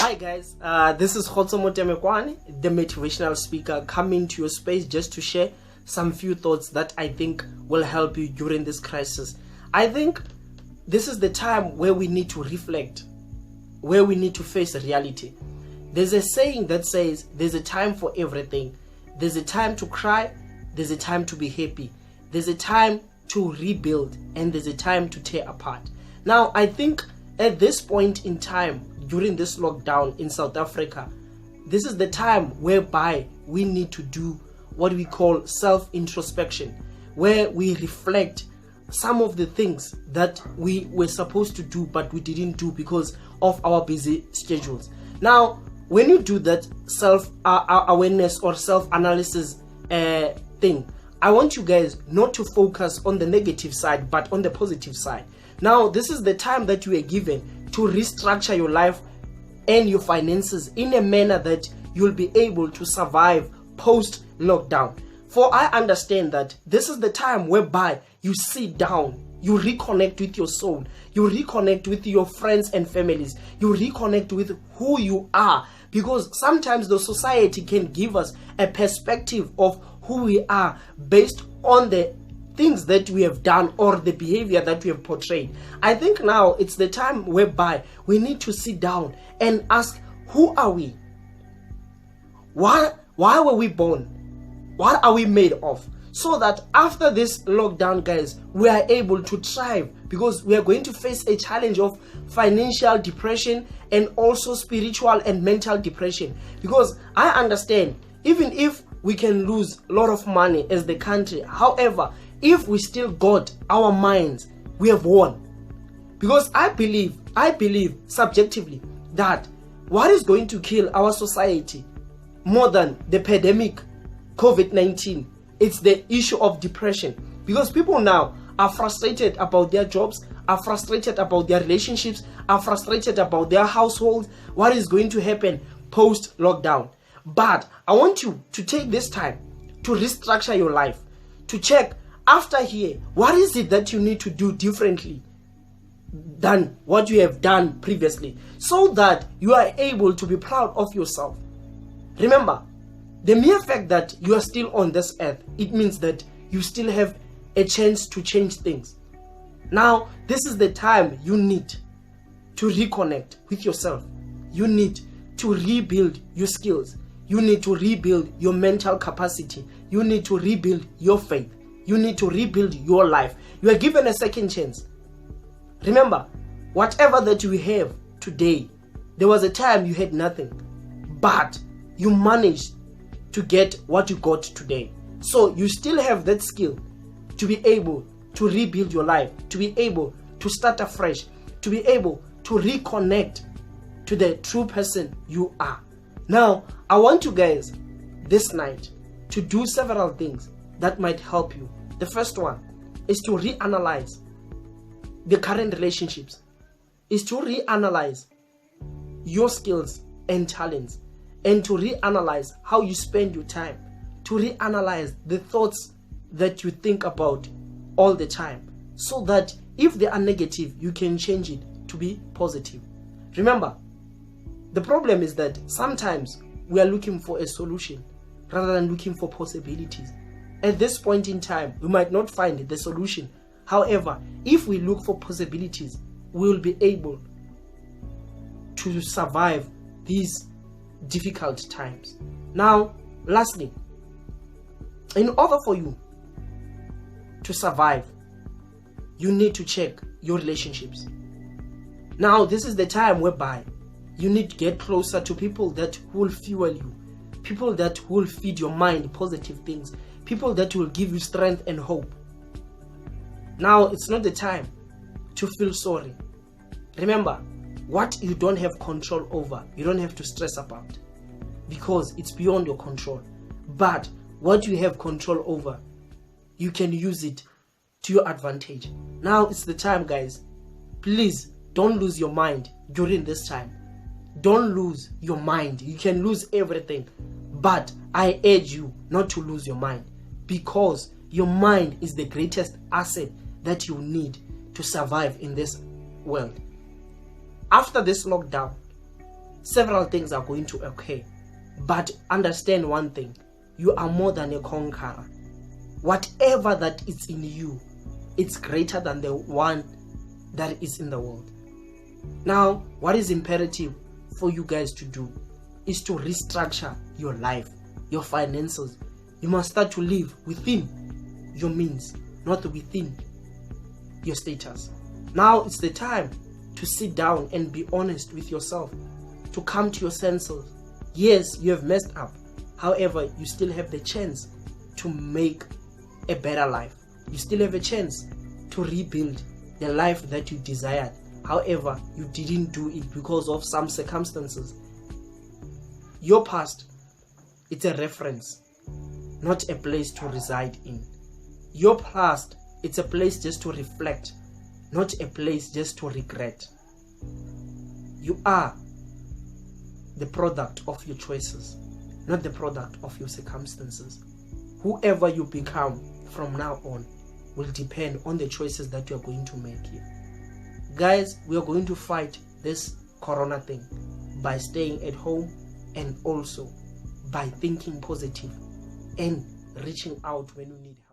Hi guys, this is Khotso Motemekwani, the motivational speaker, coming to your space just to share some few thoughts that I think will help you during this crisis. I think this is the time where we need to reflect, where we need to face reality. There's a saying that says there's a time for everything. There's a time to cry, there's a time to be happy, there's a time to rebuild, and there's a time to tear apart. Now, I think at this point in time, during this lockdown in South Africa, this is the time whereby we need to do what we call self-introspection, where we reflect some of the things that we were supposed to do but we didn't do because of our busy schedules. Now, when you do that self-awareness or self-analysis thing, I want you guys not to focus on the negative side but on the positive side. Now, this is the time that you are given to restructure your life and your finances in a manner that you'll be able to survive post-lockdown. For I understand that this is the time whereby you sit down, you reconnect with your soul, you reconnect with your friends and families, you reconnect with who you are, because sometimes the society can give us a perspective of who we are based on the things that we have done or the behavior that we have portrayed. I think now it's the time whereby we need to sit down and ask, who are we? Why were we born? What are we made of? So that after this lockdown, guys, we are able to thrive, because we are going to face a challenge of financial depression and also spiritual and mental depression. Because I understand, even if we can lose a lot of money as the country, however, if we still got our minds, we have won. Because I believe subjectively that what is going to kill our society more than the pandemic COVID-19, it's the issue of depression. Because people now are frustrated about their jobs, are frustrated about their relationships, are frustrated about their households, what is going to happen post-lockdown. But I want you to take this time to restructure your life, to check after here, what is it that you need to do differently than what you have done previously, so that you are able to be proud of yourself. Remember, the mere fact that you are still on this earth, it means that you still have a chance to change things. Now, this is the time you need to reconnect with yourself. You need to rebuild your skills. You need to rebuild your mental capacity. You need to rebuild your faith. You need to rebuild your life. You are given a second chance. Remember, whatever that you have today, there was a time you had nothing, but you managed to get what you got today. So you still have that skill to be able to rebuild your life, to be able to start afresh, to be able to reconnect to the true person you are. Now, I want you guys this night to do several things that might help you. The first one is to reanalyze the current relationships, is to reanalyze your skills and talents, and to reanalyze how you spend your time, to reanalyze the thoughts that you think about all the time, so that if they are negative, you can change it to be positive. Remember, the problem is that sometimes we are looking for a solution rather than looking for possibilities. At this point in time, we might not find the solution. However, if we look for possibilities, we will be able to survive these difficult times. Now, lastly, in order for you to survive, you need to check your relationships. Now, this is the time whereby you need to get closer to people that will fuel you, people that will feed your mind positive things, people that will give you strength and hope. Now, it's not the time to feel sorry. Remember, what you don't have control over, you don't have to stress about, because it's beyond your control. But what you have control over, you can use it to your advantage. Now it's the time, guys. Please don't lose your mind during this time. Don't lose your mind. You can lose everything, but I urge you not to lose your mind, because your mind is the greatest asset that you need to survive in this world. After this lockdown, several things are going to occur. But understand one thing, you are more than a conqueror. Whatever that is in you, it's greater than the one that is in the world. Now, what is imperative for you guys to do is to restructure your life, your finances. You must start to live within your means, not within your status. Now it's the time to sit down and be honest with yourself, to come to your senses. Yes, you have messed up. However, you still have the chance to make a better life. You still have a chance to rebuild the life that you desired. However, you didn't do it because of some circumstances. Your past, it's a reference, not a place to reside in. Your past, it's a place just to reflect, not a place just to regret. You are the product of your choices, not the product of your circumstances. Whoever you become from now on will depend on the choices that you are going to make here. Guys, we are going to fight this corona thing by staying at home and also by thinking positive and reaching out when we need help.